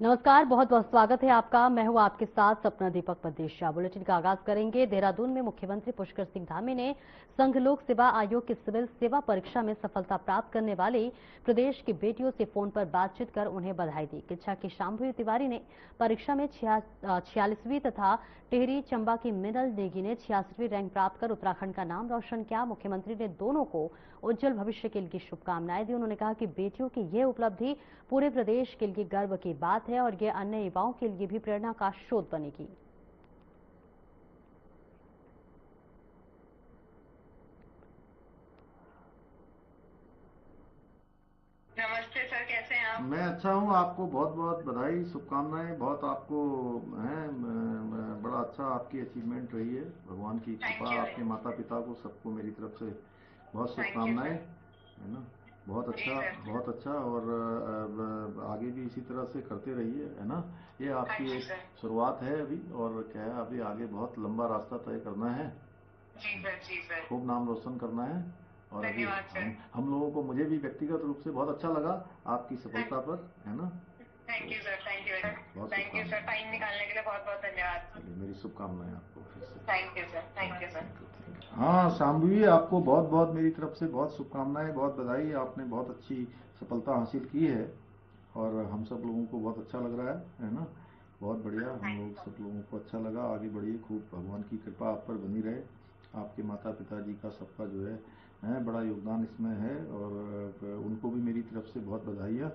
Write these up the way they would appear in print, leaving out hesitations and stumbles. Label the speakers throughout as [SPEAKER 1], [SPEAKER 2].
[SPEAKER 1] नमस्कार, बहुत बहुत स्वागत है आपका। मैं हूं आपके साथ सपना दीपक पदेशिया। बुलेटिन का आगाज करेंगे। देहरादून में मुख्यमंत्री पुष्कर सिंह धामी ने संघ लोक सेवा आयोग की सिविल सेवा परीक्षा में सफलता प्राप्त करने वाली प्रदेश की बेटियों से फोन पर बातचीत कर उन्हें बधाई दी। किच्छा की शांभवी तिवारी ने परीक्षा में 46वीं तथा टिहरी चंबा की मिनल नेगी ने 86वीं रैंक प्राप्त कर उत्तराखंड का नाम रोशन किया। मुख्यमंत्री ने दोनों को उज्जवल भविष्य के लिए शुभकामनाएं दी। उन्होंने कहा कि बेटियों की यह उपलब्धि पूरे प्रदेश के लिए गर्व की बात है और ये अन्य युवाओं के लिए भी प्रेरणा का स्रोत बनेगी।
[SPEAKER 2] नमस्ते सर, कैसे हैं आप?
[SPEAKER 3] मैं अच्छा हूँ। आपको बहुत बहुत बधाई, शुभकामनाएं। बहुत आपको है बड़ा अच्छा आपकी अचीवमेंट रही है। भगवान की
[SPEAKER 2] थैंक
[SPEAKER 3] कृपा,
[SPEAKER 2] यू।
[SPEAKER 3] आपके माता पिता को, सबको मेरी तरफ से बहुत
[SPEAKER 2] थैंक यू
[SPEAKER 3] शुभकामनाएं।
[SPEAKER 2] सर।
[SPEAKER 3] है ना। बहुत
[SPEAKER 2] जी
[SPEAKER 3] अच्छा,
[SPEAKER 2] सर।
[SPEAKER 3] बहुत अच्छा। और आगे भी इसी तरह से करते रहिए, है ना। ये
[SPEAKER 2] हाँ
[SPEAKER 3] आपकी
[SPEAKER 2] जी
[SPEAKER 3] एक
[SPEAKER 2] सर।
[SPEAKER 3] शुरुआत है अभी, और क्या है, अभी आगे बहुत लंबा रास्ता तय करना है।
[SPEAKER 2] जी सर, जी सर।
[SPEAKER 3] खूब नाम रोशन करना है। और अभी
[SPEAKER 2] धन्यवाद सर।
[SPEAKER 3] हम लोगों को, मुझे भी व्यक्तिगत रूप से बहुत अच्छा लगा आपकी सफलता पर, है ना।
[SPEAKER 2] थैंक
[SPEAKER 3] तो
[SPEAKER 2] you sir, thank you sir.
[SPEAKER 3] बहुत
[SPEAKER 2] थैंक यू सर, टाइम
[SPEAKER 3] शुभकामनाएं।
[SPEAKER 2] निकालने के लिए बहुत बहुत धन्यवाद।
[SPEAKER 3] चलिए, मेरी शुभकामनाएं आपको फिर से।
[SPEAKER 2] Thank you sir, thank you sir.
[SPEAKER 3] Thank you. हाँ शाम्भवी, आपको बहुत बहुत मेरी तरफ से बहुत शुभकामनाएं, बहुत बधाई। आपने बहुत अच्छी सफलता हासिल की है और हम सब लोगों को बहुत अच्छा लग रहा है ना। बहुत बढ़िया, हम लोग सब लोगों को अच्छा लगा। आगे बढ़िए, खूब भगवान की कृपा आप पर बनी रहे। आपके माता पिताजी का, सबका जो है बड़ा योगदान इसमें है, और उनको भी मेरी तरफ से बहुत बधाइयाँ।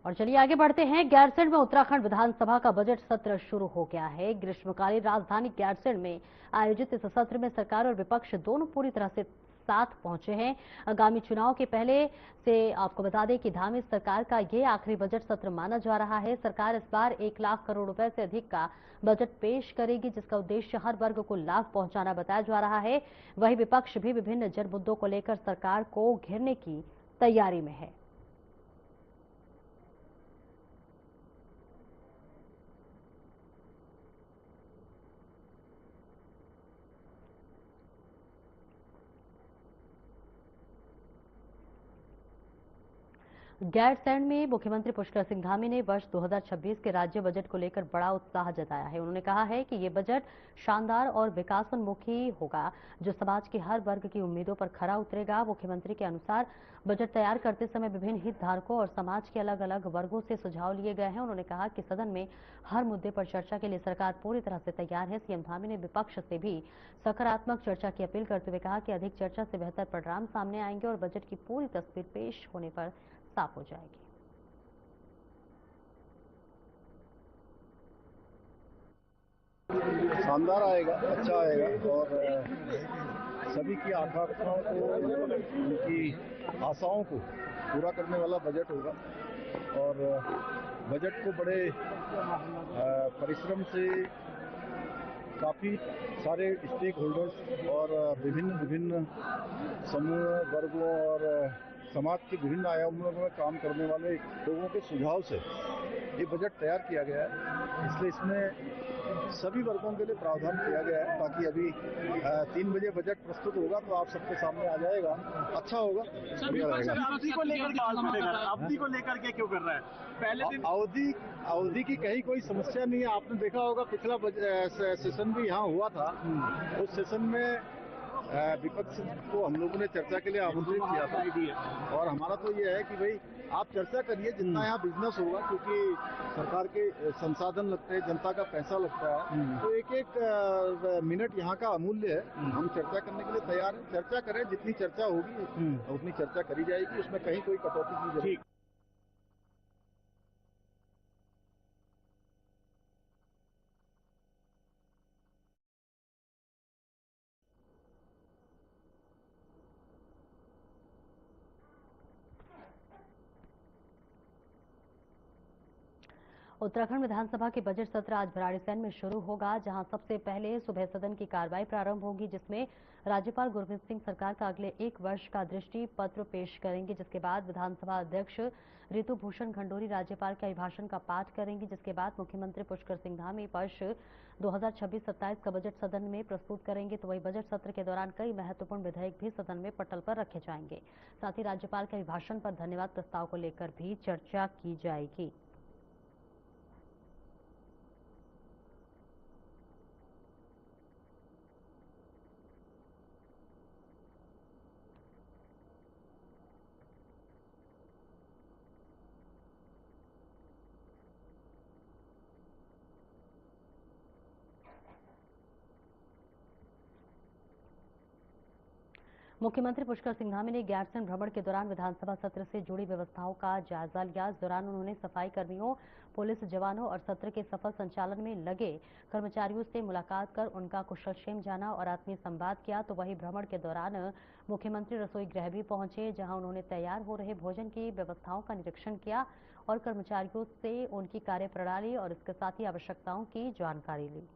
[SPEAKER 1] और चलिए आगे बढ़ते हैं। गैरसैंण में उत्तराखंड विधानसभा का बजट सत्र शुरू हो गया है। ग्रीष्मकालीन राजधानी गैरसैंण में आयोजित इस सत्र में सरकार और विपक्ष दोनों पूरी तरह से साथ पहुंचे हैं। आगामी चुनाव के पहले से आपको बता दें कि धामी सरकार का ये आखिरी बजट सत्र माना जा रहा है। सरकार इस बार 1 लाख करोड़ रुपए से अधिक का बजट पेश करेगी, जिसका उद्देश्य हर वर्ग को लाभ पहुंचाना बताया जा रहा है। वहीं विपक्ष भी विभिन्न जन मुद्दों को लेकर सरकार को घेरने की तैयारी में है। गैरसैंण में मुख्यमंत्री पुष्कर सिंह धामी ने वर्ष 2026 के राज्य बजट को लेकर बड़ा उत्साह जताया है। उन्होंने कहा है कि ये बजट शानदार और विकासोन्मुखी होगा, जो समाज के हर वर्ग की उम्मीदों पर खरा उतरेगा। मुख्यमंत्री के अनुसार बजट तैयार करते समय विभिन्न हितधारकों और समाज के अलग अलग वर्गों से सुझाव लिए गए हैं। उन्होंने कहा कि सदन में हर मुद्दे पर चर्चा के लिए सरकार पूरी तरह से तैयार है। सीएम धामी ने विपक्ष से भी सकारात्मक चर्चा की अपील करते हुए कहा कि अधिक चर्चा से बेहतर परिणाम सामने आएंगे और बजट की पूरी तस्वीर पेश होने पर साफ हो जाएगी।
[SPEAKER 4] शानदार आएगा, अच्छा आएगा और सभी की आकांक्षाओं को, उनकी आशाओं को पूरा करने वाला बजट होगा। और बजट को बड़े परिश्रम से काफ़ी सारे स्टेक होल्डर्स और विभिन्न समूह, वर्गों और समाज के विभिन्न आयामों में काम करने वाले लोगों के सुझाव से ये बजट तैयार किया गया है। इसलिए इसमें सभी वर्गों के लिए प्रावधान किया गया है, ताकि अभी 3 बजे बजट प्रस्तुत होगा तो आप सबके सामने आ जाएगा। अच्छा होगा, बढ़िया रहेगा।
[SPEAKER 5] अवधि को लेकर के क्यों कर रहा है? पहले दिन
[SPEAKER 4] अवधि की कहीं कोई समस्या नहीं है। आपने देखा होगा पिछला सेशन भी यहाँ हुआ था। उस सेशन में विपक्ष को हम लोगों ने चर्चा के लिए आमंत्रित किया था, और हमारा तो ये है कि भाई आप चर्चा करिए, जितना यहाँ बिजनेस होगा, क्योंकि सरकार के संसाधन लगते हैं, जनता का पैसा लगता है, तो एक एक मिनट यहाँ का अमूल्य है। हम चर्चा करने के लिए तैयार हैं। चर्चा करें, जितनी चर्चा होगी उतनी चर्चा करी जाएगी, उसमें कहीं कोई कटौती की जरूरत नहीं।
[SPEAKER 1] उत्तराखंड विधानसभा के बजट सत्र आज भराड़ीसैंण में शुरू होगा, जहां सबसे पहले सुबह सदन की कार्रवाई प्रारंभ होगी, जिसमें राज्यपाल गुरमीत सिंह सरकार का अगले 1 वर्ष का दृष्टि पत्र पेश करेंगे। जिसके बाद विधानसभा अध्यक्ष ऋतु भूषण खंडूरी राज्यपाल के अभिभाषण का पाठ करेंगी, जिसके बाद मुख्यमंत्री पुष्कर सिंह धामी वर्ष 2026-27 का बजट सदन में प्रस्तुत करेंगे। तो वही बजट सत्र के दौरान कई महत्वपूर्ण विधेयक भी सदन में पटल पर रखे जाएंगे। साथ ही राज्यपाल के अभिभाषण पर धन्यवाद प्रस्ताव को लेकर भी चर्चा की जाएगी। मुख्यमंत्री पुष्कर सिंह धामी ने गैरसैंण भ्रमण के दौरान विधानसभा सत्र से जुड़ी व्यवस्थाओं का जायजा लिया। इस दौरान उन्होंने सफाई कर्मियों, पुलिस जवानों और सत्र के सफल संचालन में लगे कर्मचारियों से मुलाकात कर उनका कुशलक्षेम जाना और आत्मीय संवाद किया। तो वही भ्रमण के दौरान मुख्यमंत्री रसोई गृह भी पहुंचे, जहां उन्होंने तैयार हो रहे भोजन की व्यवस्थाओं का निरीक्षण किया और कर्मचारियों से उनकी कार्यप्रणाली और इसके साथ ही आवश्यकताओं की जानकारी ली।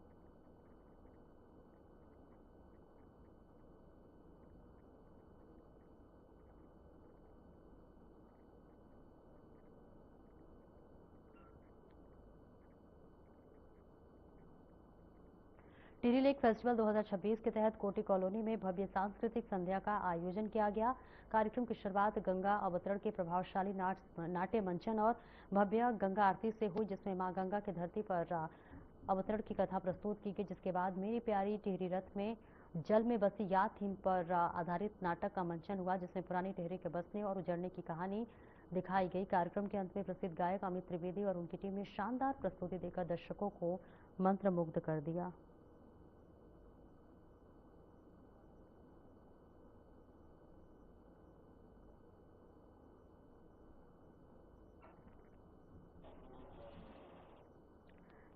[SPEAKER 1] टिहरी लेक फेस्टिवल 2026 के तहत कोटी कॉलोनी में भव्य सांस्कृतिक संध्या का आयोजन किया गया। कार्यक्रम की शुरुआत गंगा अवतरण के प्रभावशाली नाट्य मंचन और भव्य गंगा आरती से हुई, जिसमें मां गंगा की धरती पर अवतरण की कथा प्रस्तुत की गई। जिसके बाद मेरी प्यारी टिहरी रथ में जल में बसी याद थीम पर आधारित नाटक का मंचन हुआ, जिसमें पुरानी टिहरी के बसने और उजड़ने की कहानी दिखाई गई। कार्यक्रम के अंत में प्रसिद्ध गायक अमित त्रिवेदी और उनकी टीम ने शानदार प्रस्तुति देकर दर्शकों को मंत्रमुग्ध कर दिया।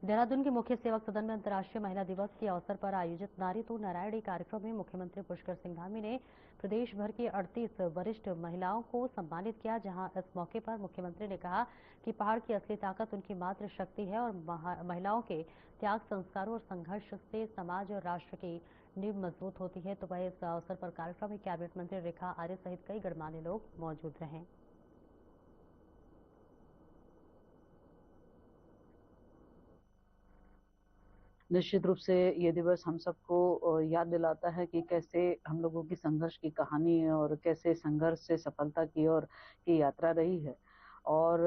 [SPEAKER 1] देहरादून के मुख्य सेवक सदन में अंतर्राष्ट्रीय महिला दिवस के अवसर पर आयोजित नारी तू नारायणी कार्यक्रम में मुख्यमंत्री पुष्कर सिंह धामी ने प्रदेश भर की 38 वरिष्ठ महिलाओं को सम्मानित किया। जहां इस मौके पर मुख्यमंत्री ने कहा कि पहाड़ की असली ताकत उनकी मातृशक्ति है और महिलाओं के त्याग, संस्कारों और संघर्ष से समाज और राष्ट्र की नींव मजबूत होती है। तो वह इस अवसर पर कार्यक्रम में कैबिनेट मंत्री रेखा आर्य सहित कई गणमान्य लोग मौजूद रहे।
[SPEAKER 6] निश्चित रूप से ये दिवस हम सबको याद दिलाता है कि कैसे हम लोगों की संघर्ष की कहानी है और कैसे संघर्ष से सफलता की ओर की यात्रा रही है और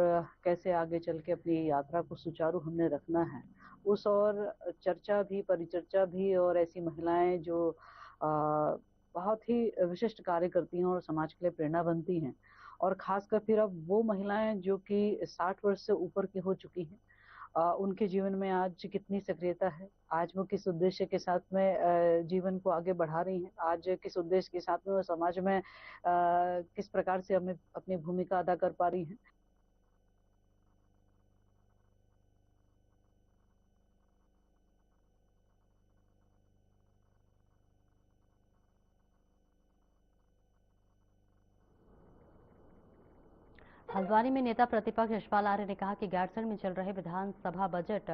[SPEAKER 6] कैसे आगे चल के अपनी यात्रा को सुचारू हमने रखना है। उस और चर्चा भी, परिचर्चा भी और ऐसी महिलाएं जो बहुत ही विशिष्ट कार्य करती हैं और समाज के लिए प्रेरणा बनती हैं, और खासकर फिर अब वो महिलाएं जो कि 60 वर्ष से ऊपर की हो चुकी हैं, उनके जीवन में आज कितनी सक्रियता है, आज वो किस उद्देश्य के साथ में जीवन को आगे बढ़ा रही हैं, आज किस उद्देश्य के साथ में वो समाज में किस प्रकार से हमें अपनी भूमिका अदा कर पा रही हैं।
[SPEAKER 1] हल्द्वानी में नेता प्रतिपक्ष यशपाल आर्य ने कहा कि गैरसैंण में चल रहे विधानसभा बजट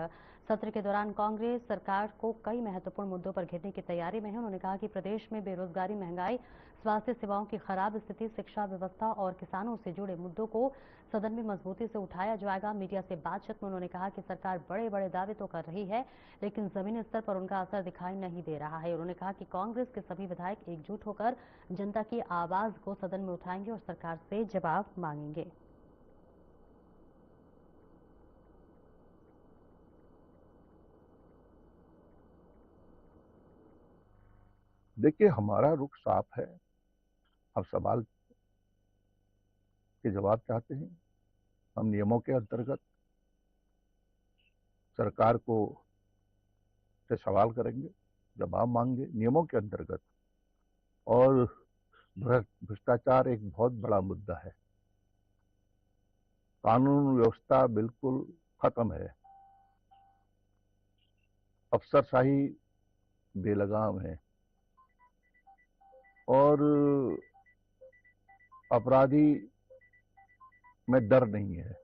[SPEAKER 1] सत्र के दौरान कांग्रेस सरकार को कई महत्वपूर्ण मुद्दों पर घेरने की तैयारी में है। उन्होंने कहा कि प्रदेश में बेरोजगारी, महंगाई, स्वास्थ्य सेवाओं की खराब स्थिति, शिक्षा व्यवस्था और किसानों से जुड़े मुद्दों को सदन में मजबूती से उठाया जाएगा। मीडिया से बातचीत में उन्होंने कहा कि सरकार बड़े बड़े दावे तो कर रही है, लेकिन जमीनी स्तर पर उनका असर दिखाई नहीं दे रहा है। उन्होंने कहा कि कांग्रेस के सभी विधायक एकजुट होकर जनता की आवाज को सदन में उठाएंगे और सरकार से जवाब मांगेंगे।
[SPEAKER 4] देखिए, हमारा रुख साफ है। अब सवाल के जवाब चाहते हैं, हम नियमों के अंतर्गत सरकार को से सवाल करेंगे, जवाब मांगेंगे नियमों के अंतर्गत। और भ्रष्टाचार एक बहुत बड़ा मुद्दा है, कानून व्यवस्था बिल्कुल खत्म है, अफसरशाही बेलगाम है और अपराधी में डर नहीं है।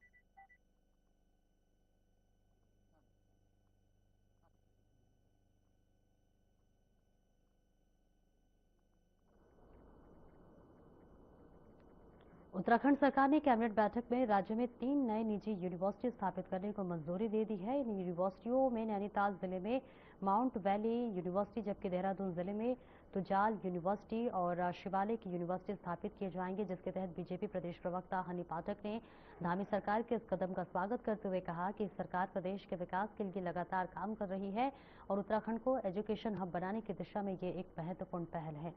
[SPEAKER 1] उत्तराखंड सरकार ने कैबिनेट बैठक में राज्य में 3 नए निजी यूनिवर्सिटी स्थापित करने को मंजूरी दे दी है। इन यूनिवर्सिटियों में नैनीताल जिले में माउंट वैली यूनिवर्सिटी, जबकि देहरादून जिले में तुजाल यूनिवर्सिटी और शिवालिक यूनिवर्सिटी स्थापित किए जाएंगे, जिसके तहत बीजेपी प्रदेश प्रवक्ता हनी पाठक ने धामी सरकार के इस कदम का स्वागत करते हुए कहा कि सरकार प्रदेश के विकास के लिए लगातार काम कर रही है और उत्तराखंड को एजुकेशन हब बनाने की दिशा में ये एक महत्वपूर्ण पहल है।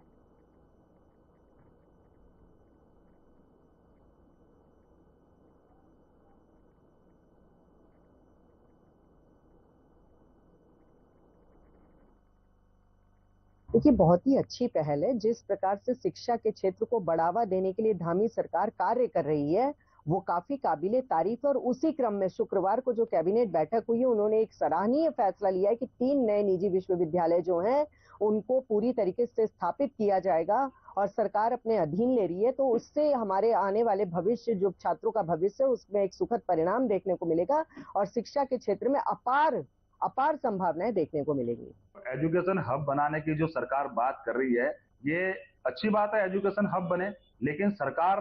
[SPEAKER 7] देखिए, बहुत ही अच्छी पहल है। जिस प्रकार से शिक्षा के क्षेत्र को बढ़ावा देने के लिए धामी सरकार कार्य कर रही है, वो काफी काबिले तारीफ है। और उसी क्रम में शुक्रवार को जो कैबिनेट बैठक हुई है, उन्होंने एक सराहनीय फैसला लिया है कि 3 नए निजी विश्वविद्यालय जो हैं उनको पूरी तरीके से स्थापित किया जाएगा और सरकार अपने अधीन ले रही है। तो उससे हमारे आने वाले भविष्य, जो छात्रों का भविष्य है, उसमें एक सुखद परिणाम देखने को मिलेगा और शिक्षा के क्षेत्र में अपार संभावनाएं देखने को मिलेंगी।
[SPEAKER 4] एजुकेशन हब बनाने की जो सरकार बात कर रही है, ये अच्छी बात है, एजुकेशन हब बने, लेकिन सरकार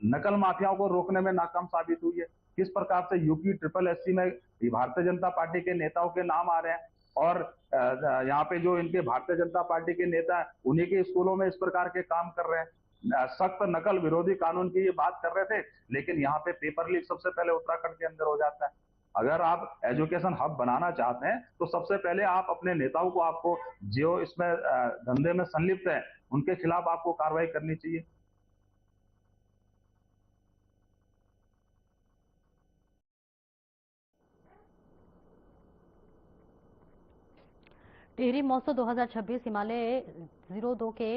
[SPEAKER 4] नकल माफियाओं को रोकने में नाकाम साबित हुई है। किस प्रकार से यूपी SSSC में भारतीय जनता पार्टी के नेताओं के नाम आ रहे हैं और यहाँ पे जो इनके भारतीय जनता पार्टी के नेता उन्हीं के स्कूलों में इस प्रकार के काम कर रहे हैं। सख्त नकल विरोधी कानून की ये बात कर रहे थे, लेकिन यहाँ पे पेपर लीक सबसे पहले उत्तराखंड के अंदर हो जाता है। अगर आप एजुकेशन हब बनाना चाहते हैं तो सबसे पहले आप अपने नेताओं को, आपको जो इसमें धंधे में संलिप्त है, उनके खिलाफ आपको कार्रवाई करनी चाहिए।
[SPEAKER 1] टिहरी महोत्सव 2026 हिमालय 02 के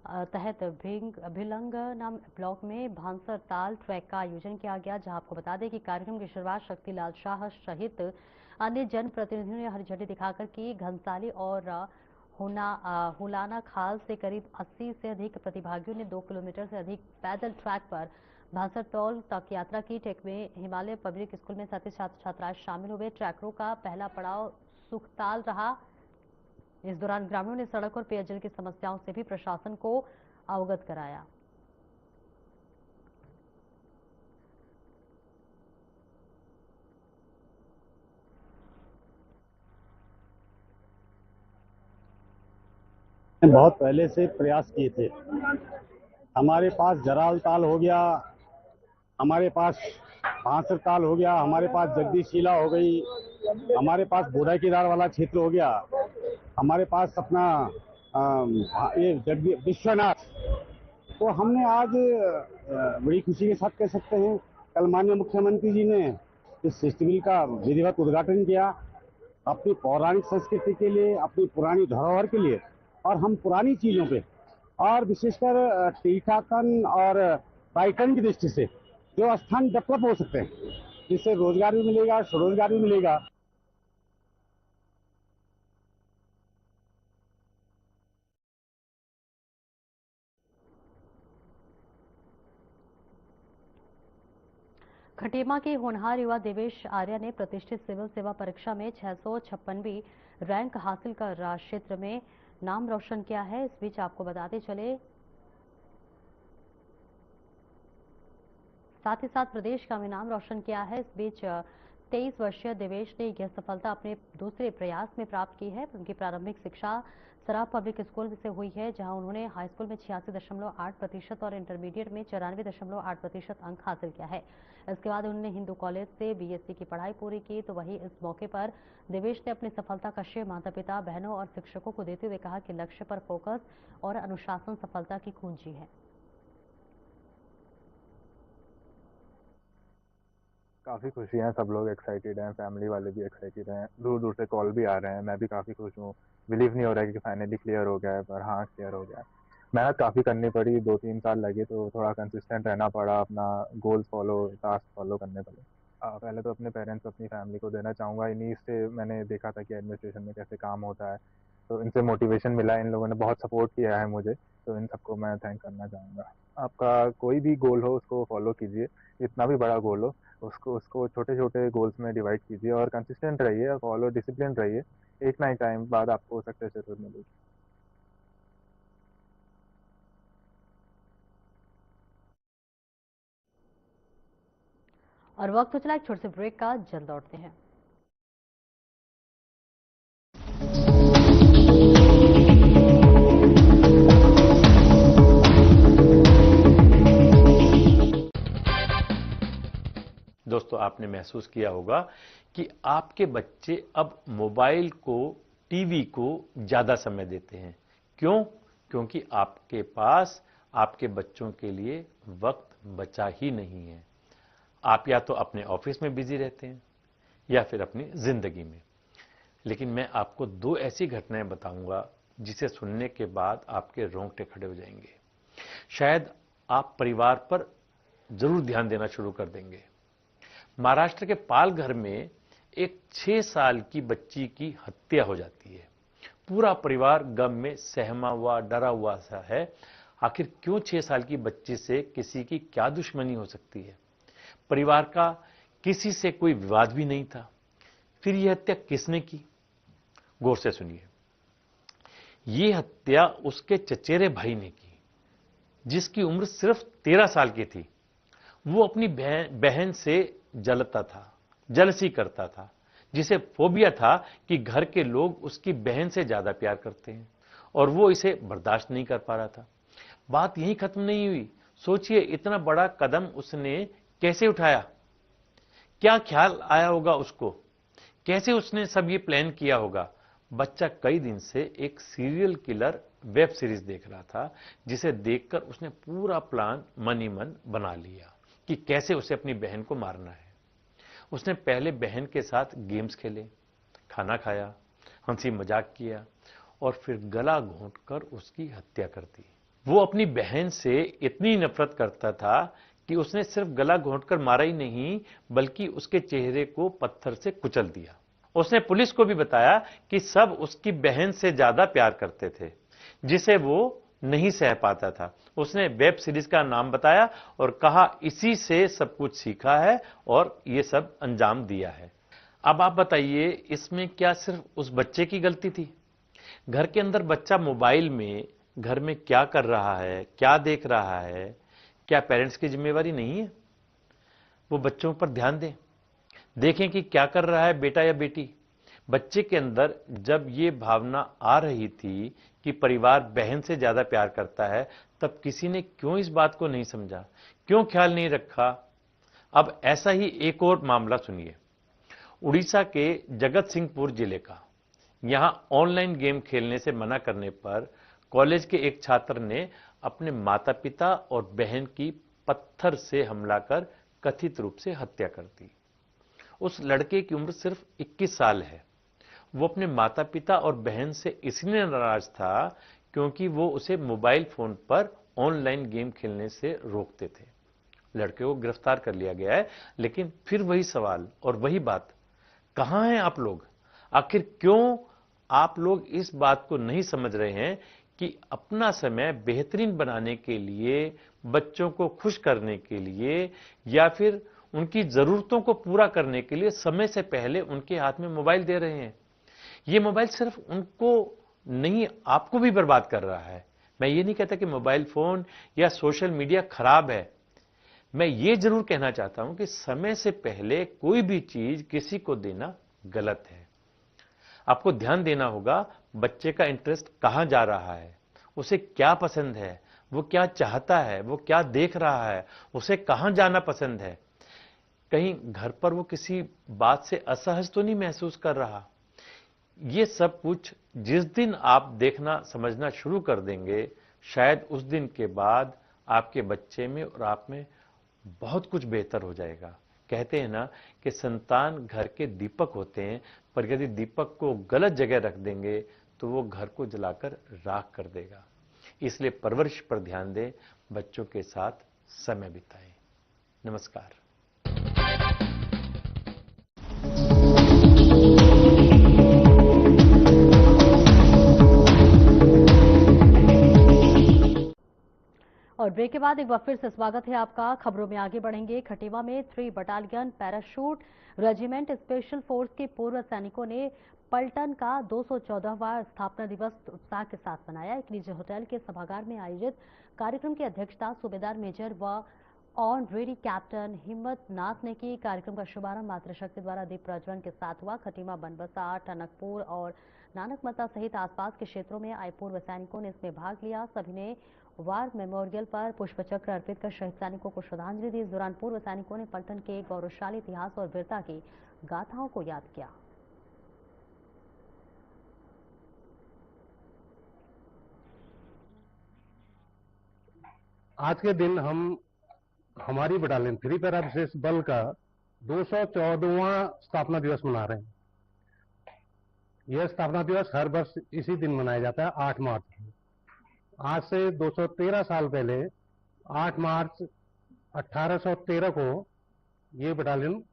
[SPEAKER 1] तहत भिलंग नाम ब्लॉक में भांसर ताल ट्रैक का आयोजन किया गया, जहां आपको बता दें कि कार्यक्रम की शुरुआत शक्तिलाल शाह सहित अन्य जनप्रतिनिधियों ने हरी झंडी दिखाकर की। घनसाली और हुलाना खाल से करीब 80 से अधिक प्रतिभागियों ने 2 किलोमीटर से अधिक पैदल ट्रैक पर भांसर ताल तक यात्रा की। ट्रैक में हिमालय पब्लिक स्कूल में 37 छात्र छात्राएं शामिल हुए। ट्रैकरों का पहला पड़ाव सुखताल रहा। इस दौरान ग्रामीणों ने सड़क और पेयजल की समस्याओं से भी प्रशासन को अवगत कराया।
[SPEAKER 8] बहुत पहले से प्रयास किए थे। हमारे पास जराल ताल हो गया, हमारे पास भांसर ताल हो गया, हमारे पास जगदीशिला हो गई, हमारे पास बोधा केदार वाला क्षेत्र हो गया, हमारे पास अपना ये विश्वनाथ। तो हमने आज बड़ी खुशी के साथ कह सकते हैं, कल माननीय मुख्यमंत्री जी ने इस फेस्टिवल का विधिवत उद्घाटन किया। अपनी पौराणिक संस्कृति के लिए, अपनी पुरानी धरोहर के लिए और हम पुरानी चीजों पे और विशेषकर तीर्थाटन और पर्यटन की दृष्टि से जो स्थान डेवलप हो सकते हैं, जिससे रोजगार भी मिलेगा, स्वरोजगार भी मिलेगा।
[SPEAKER 1] खटीमा के होनहार युवा देवेश आर्य ने प्रतिष्ठित सिविल सेवा परीक्षा में 656वीं रैंक हासिल कर क्षेत्र में नाम रोशन किया है। इस बीच आपको बताते चले, साथ ही साथ प्रदेश का भी नाम रोशन किया है। इस बीच 23 वर्षीय देवेश ने यह सफलता अपने दूसरे प्रयास में प्राप्त की है। उनकी प्रारंभिक शिक्षा सराफ पब्लिक स्कूल से हुई है, जहां उन्होंने हाई स्कूल में 86.8% और इंटरमीडिएट में 94.8% अंक हासिल किया है। इसके बाद उन्होंने हिंदू कॉलेज से BSc की पढ़ाई पूरी की। तो वहीं इस मौके पर देवेश ने अपनी सफलता का श्रेय माता पिता, बहनों और शिक्षकों को देते हुए कहा कि लक्ष्य पर फोकस और अनुशासन सफलता की कुंजी है।
[SPEAKER 9] काफ़ी खुशी हैं, सब लोग एक्साइटेड हैं, फैमिली वाले भी एक्साइटेड हैं, दूर दूर से कॉल भी आ रहे हैं। मैं भी काफ़ी खुश हूँ। बिलीव नहीं हो रहा है कि फाइनली क्लियर हो गया है, पर हाँ क्लियर हो गया है। मेहनत काफ़ी करनी पड़ी, 2-3 साल लगे, तो थोड़ा कंसिस्टेंट रहना पड़ा, अपना गोल्स फॉलो, टास्क फॉलो करने पड़े। पहले तो अपने पेरेंट्स, अपनी फैमिली को देना चाहूँगा। इन्हीं से मैंने देखा था कि एडमिनिस्ट्रेशन में कैसे काम होता है, तो इनसे मोटिवेशन मिला। इन लोगों ने बहुत सपोर्ट किया है मुझे, तो इन सबको मैं थैंक करना चाहूँगा। आपका कोई भी गोल हो उसको फॉलो कीजिए, इतना भी बड़ा गोल हो उसको छोटे छोटे गोल्स में डिवाइड कीजिए और कंसिस्टेंट रहिए, फॉलो डिसिप्लिन रहिए। एक ना एक टाइम बाद आपको सक्सेस जरूर मिलेगी।
[SPEAKER 1] और वक्त हो चला एक छोटे से ब्रेक का, जल्द लौटते हैं।
[SPEAKER 10] दोस्तों, आपने महसूस किया होगा कि आपके बच्चे अब मोबाइल को, टीवी को ज्यादा समय देते हैं। क्यों? क्योंकि आपके पास आपके बच्चों के लिए वक्त बचा ही नहीं है। आप या तो अपने ऑफिस में बिजी रहते हैं या फिर अपनी जिंदगी में। लेकिन मैं आपको दो ऐसी घटनाएं बताऊंगा जिसे सुनने के बाद आपके रोंगटे खड़े हो जाएंगे। शायद आप परिवार पर जरूर ध्यान देना शुरू कर देंगे। महाराष्ट्र के पालघर में एक 6 साल की बच्ची की हत्या हो जाती है। पूरा परिवार गम में सहमा हुआ, डरा हुआ सा है। आखिर क्यों 6 साल की बच्ची से किसी की क्या दुश्मनी हो सकती है? परिवार का किसी से कोई विवाद भी नहीं था। फिर यह हत्या किसने की? गौर से सुनिए। यह हत्या उसके चचेरे भाई ने की, जिसकी उम्र सिर्फ 13 साल की थी। वो अपनी बहन से जलता था, जलसी करता था, जिसे फोबिया था कि घर के लोग उसकी बहन से ज्यादा प्यार करते हैं और वो इसे बर्दाश्त नहीं कर पा रहा था। बात यहीं खत्म नहीं हुई। सोचिए, इतना बड़ा कदम उसने कैसे उठाया? क्या ख्याल आया होगा उसको? कैसे उसने सब ये प्लान किया होगा? बच्चा कई दिन से एक सीरियल किलर वेब सीरीज देख रहा था, जिसे देखकर उसने पूरा प्लान मन ही मन बना लिया कि कैसे उसे अपनी बहन को मारना है। उसने पहले बहन के साथ गेम्स खेले, खाना खाया, हंसी मजाक किया और फिर गला घोंटकर उसकी हत्या कर दी। वो अपनी बहन से इतनी नफरत करता था कि उसने सिर्फ गला घोंटकर मारा ही नहीं, बल्कि उसके चेहरे को पत्थर से कुचल दिया। उसने पुलिस को भी बताया कि सब उसकी बहन से ज्यादा प्यार करते थे, जिसे वो नहीं सह पाता था। उसने वेब सीरीज का नाम बताया और कहा इसी से सब कुछ सीखा है और ये सब अंजाम दिया है। अब आप बताइए, इसमें क्या सिर्फ उस बच्चे की गलती थी? घर के अंदर बच्चा मोबाइल में घर में क्या कर रहा है, क्या देख रहा है, क्या पेरेंट्स की जिम्मेवारी नहीं है? वो बच्चों पर ध्यान दें, देखें कि क्या कर रहा है बेटा या बेटी। बच्चे के अंदर जब ये भावना आ रही थी कि परिवार बहन से ज्यादा प्यार करता है, तब किसी ने क्यों इस बात को नहीं समझा, क्यों ख्याल नहीं रखा? अब ऐसा ही एक और मामला सुनिए, उड़ीसा के जगत सिंहपुर जिले का। यहां ऑनलाइन गेम खेलने से मना करने पर कॉलेज के एक छात्र ने अपने माता पिता और बहन की पत्थर से हमला कर कथित रूप से हत्या कर दी। उस लड़के की उम्र सिर्फ 21 साल है। वो अपने माता पिता और बहन से इसलिए नाराज था क्योंकि वो उसे मोबाइल फोन पर ऑनलाइन गेम खेलने से रोकते थे। लड़के को गिरफ्तार कर लिया गया है, लेकिन फिर वही सवाल और वही बात, कहां हैं आप लोग? आखिर क्यों आप लोग इस बात को नहीं समझ रहे हैं कि अपना समय बेहतरीन बनाने के लिए, बच्चों को खुश करने के लिए या फिर उनकी जरूरतों को पूरा करने के लिए समय से पहले उनके हाथ में मोबाइल दे रहे हैं? ये मोबाइल सिर्फ उनको नहीं, आपको भी बर्बाद कर रहा है। मैं ये नहीं कहता कि मोबाइल फोन या सोशल मीडिया खराब है। मैं ये जरूर कहना चाहता हूं कि समय से पहले कोई भी चीज किसी को देना गलत है। आपको ध्यान देना होगा बच्चे का इंटरेस्ट कहां जा रहा है, उसे क्या पसंद है, वो क्या चाहता है, वो क्या देख रहा है, उसे कहां जाना पसंद है। कहीं घर पर वो किसी बात से असहज तो नहीं महसूस कर रहा। ये सब कुछ जिस दिन आप देखना समझना शुरू कर देंगे, शायद उस दिन के बाद आपके बच्चे में और आप में बहुत कुछ बेहतर हो जाएगा। कहते हैं ना कि संतान घर के दीपक होते हैं, पर यदि दीपक को गलत जगह रख देंगे तो वो घर को जलाकर राख कर देगा। इसलिए परवरिश पर ध्यान दें, बच्चों के साथ समय बिताएं। नमस्कार।
[SPEAKER 1] और ब्रेक के बाद एक बार फिर से स्वागत है आपका। खबरों में आगे बढ़ेंगे। खटीमा में 3 battalion parachute regiment special force के पूर्व सैनिकों ने पलटन का 214वां स्थापना दिवस उत्साह के साथ मनाया। एक निजी होटल के सभागार में आयोजित कार्यक्रम की अध्यक्षता सूबेदार मेजर व ऑनरेरी कैप्टन हिम्मत नाथ ने की। कार्यक्रम का शुभारंभ मातृशक्ति द्वारा दीप प्रज्वलन के साथ हुआ। खटीमा, बनबसा, टनकपुर और नानकमता सहित आसपास के क्षेत्रों में आए पूर्व सैनिकों ने इसमें भाग लिया। सभी ने वार मेमोरियल पर पुष्पचक्र अर्पित कर शहीद सैनिकों को श्रद्धांजलि दी। इस दौरान पूर्व सैनिकों ने पलटन के गौरवशाली इतिहास और वीरता की गाथाओं को याद किया।
[SPEAKER 8] आज के दिन हम हमारी बटालियन 3 पैरा विशेष बल का 214वां स्थापना दिवस मना रहे हैं। यह स्थापना दिवस हर वर्ष इसी दिन मनाया जाता है, 8 मार्च को। आज से 213 साल पहले 8 मार्च 1813 को ये बटालियन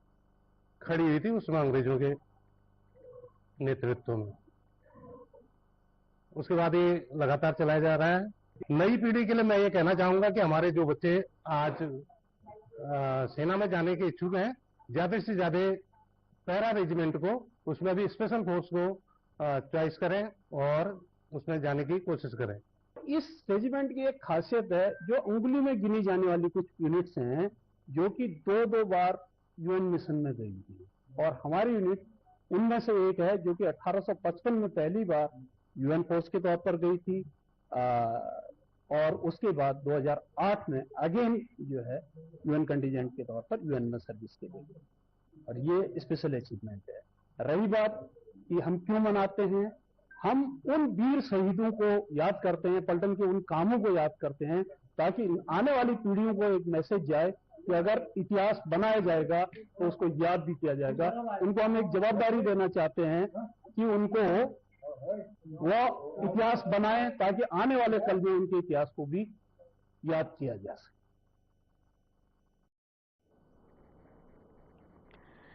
[SPEAKER 8] खड़ी हुई थी, उसमें अंग्रेजों के नेतृत्व में। उसके बाद ये लगातार चलाया जा रहा है। नई पीढ़ी के लिए मैं ये कहना चाहूंगा कि हमारे जो बच्चे आज सेना में जाने के इच्छुक हैं, ज्यादा से ज्यादा पैरा रेजिमेंट को, उसमें भी स्पेशल फोर्स को चॉइस करें और उसमें जाने की कोशिश करें।
[SPEAKER 11] इस रेजिमेंट की एक खासियत है, जो उंगली में गिनी जाने वाली कुछ यूनिट्स हैं जो कि 2-2 बार यूएन मिशन में गई थी, और हमारी यूनिट उनमें से एक है जो कि 1855 में पहली बार यूएन फोर्स के तौर पर गई थी, और उसके बाद 2008 में अगेन जो है यूएन कंटीजेंट के तौर पर यूएन में सर्विस के लिए, और ये स्पेशल अचीवमेंट है। रही बात कि हम क्यों मनाते हैं, हम उन वीर शहीदों को याद करते हैं, पलटन के उन कामों को याद करते हैं, ताकि आने वाली पीढ़ियों को एक मैसेज जाए कि अगर इतिहास बनाया जाएगा तो उसको याद भी किया जाएगा। उनको हम एक जवाबदारी देना चाहते हैं कि उनको वो इतिहास बनाए, ताकि आने वाले कल में उनके इतिहास को भी याद किया जा सके।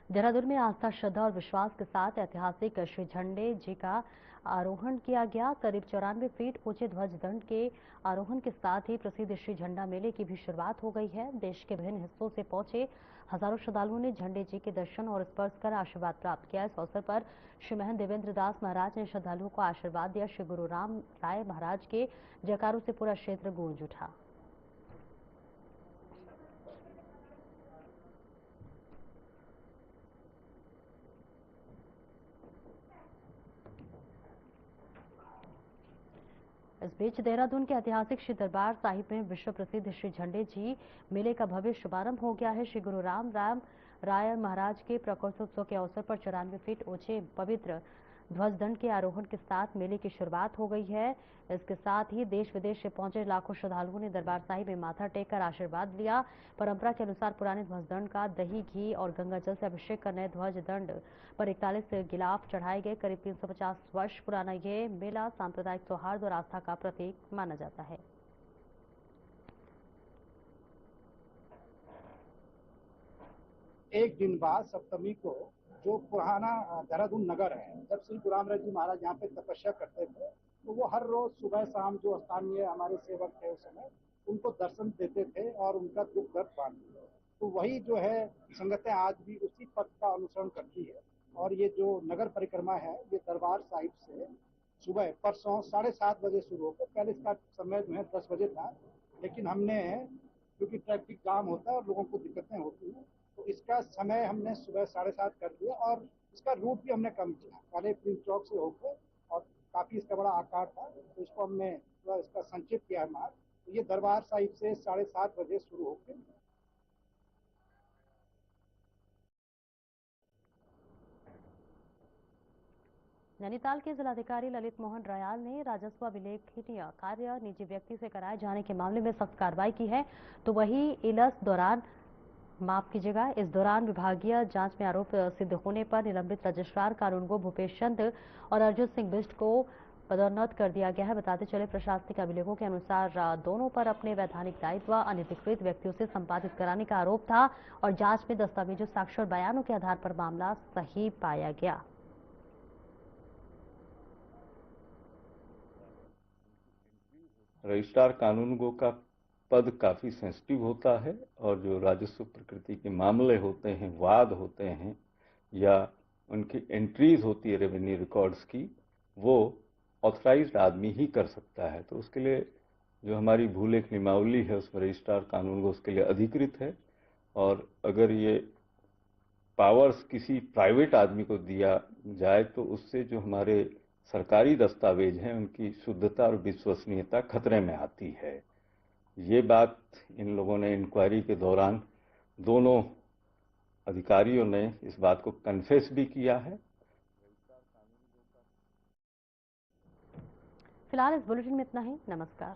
[SPEAKER 1] देहरादून में आस्था, श्रद्धा और विश्वास के साथ ऐतिहासिक श्री झंडे जी का आरोहण किया गया। करीब 94 फीट ऊंचे ध्वज दंड के आरोहण के साथ ही प्रसिद्ध श्री झंडा मेले की भी शुरुआत हो गई है। देश के विभिन्न हिस्सों से पहुंचे हजारों श्रद्धालुओं ने झंडे जी के दर्शन और स्पर्श कर आशीर्वाद प्राप्त किया। इस अवसर पर श्री महंत देवेंद्र दास महाराज ने श्रद्धालुओं को आशीर्वाद दिया। श्री गुरु राम राय महाराज के जयकारों से पूरा क्षेत्र गूंज उठा। इस बीच देहरादून के ऐतिहासिक श्री दरबार साहिब में विश्व प्रसिद्ध श्री झंडे जी मेले का भव्य शुभारंभ हो गया है। श्री गुरु राम राय महाराज के प्रकाशोत्सव के अवसर पर 94 फीट ऊंचे पवित्र ध्वजदंड के आरोहण के साथ मेले की शुरुआत हो गई है। इसके साथ ही देश विदेश से पहुंचे लाखों श्रद्धालुओं ने दरबार साहिब में माथा टेककर आशीर्वाद लिया। परंपरा के अनुसार पुराने ध्वजदंड का दही, घी और गंगा जल से अभिषेक कर नए ध्वजदंड पर 41 गिलाफ चढ़ाए गए। करीब 350 वर्ष पुराना ये मेला सांप्रदायिक सौहार्द और आस्था का प्रतीक माना जाता है।
[SPEAKER 12] एक दिन बाद सप्तमी को जो पुराना देहरादून नगर है, जब श्री गुरु राम जी महाराज यहाँ पे तपस्या करते थे, तो वो हर रोज सुबह शाम जो स्थानीय हमारे सेवक थे उस समय उनको दर्शन देते थे और उनका दुख दर्द बांटते थे। तो वही जो है संगतें आज भी उसी पथ का अनुसरण करती है। और ये जो नगर परिक्रमा है, ये दरबार साहिब से सुबह परसों 7:30 बजे शुरू होकर, पहले इसका समय जो है 10 बजे था, लेकिन हमने क्योंकि ट्रैफिक जाम होता है और लोगों को दिक्कतें होती हैं, तो इसका समय हमने सुबह 7:30 कर दिया और इसका रूट भी हमने कम किया। पहले प्रिंस चौक से होकर, और काफी इसका बड़ा आकार था, तो इसको हमने थोड़ा इसका संक्षिप्त किया है। तो ये दरबार साहिब से 7:30 बजे शुरू होकर
[SPEAKER 1] नैनीताल के जिलाधिकारी ललित मोहन रयाल ने राजस्व अभिलेखनीय कार्य निजी व्यक्ति से कराए जाने के मामले में सख्त कार्रवाई की है। तो वही इस दौरान विभागीय जांच में आरोप सिद्ध होने पर निलंबित रजिस्ट्रार कानूनगो भूपेश चंद और अर्जुन सिंह बिष्ट को पदोन्नत कर दिया गया है। बताते चले प्रशासनिक अभिलेखों के अनुसार दोनों पर अपने वैधानिक दायित्व अनधिकृत व्यक्तियों से संपादित कराने का आरोप था और जांच में दस्तावेजों, साक्ष्य और बयानों के आधार पर मामला सही पाया गया।
[SPEAKER 13] रजिस्ट्रार कानूनगो का पद काफी सेंसिटिव होता है और जो राजस्व प्रकृति के मामले होते हैं, वाद होते हैं या उनकी एंट्रीज होती है रेवेन्यू रिकॉर्ड्स की, वो ऑथराइज्ड आदमी ही कर सकता है। तो उसके लिए जो हमारी भूलेख नियमावली है उसमें रजिस्ट्रार कानूनगो उसके लिए अधिकृत है, और अगर ये पावर्स किसी प्राइवेट आदमी को दिया जाए तो उससे जो हमारे सरकारी दस्तावेज हैं उनकी शुद्धता और विश्वसनीयता खतरे में आती है। ये बात इन लोगों ने इंक्वायरी के दौरान दोनों अधिकारियों ने इस बात को कन्फेस भी किया है।
[SPEAKER 1] फिलहाल इस बुलेटिन में इतना ही। नमस्कार।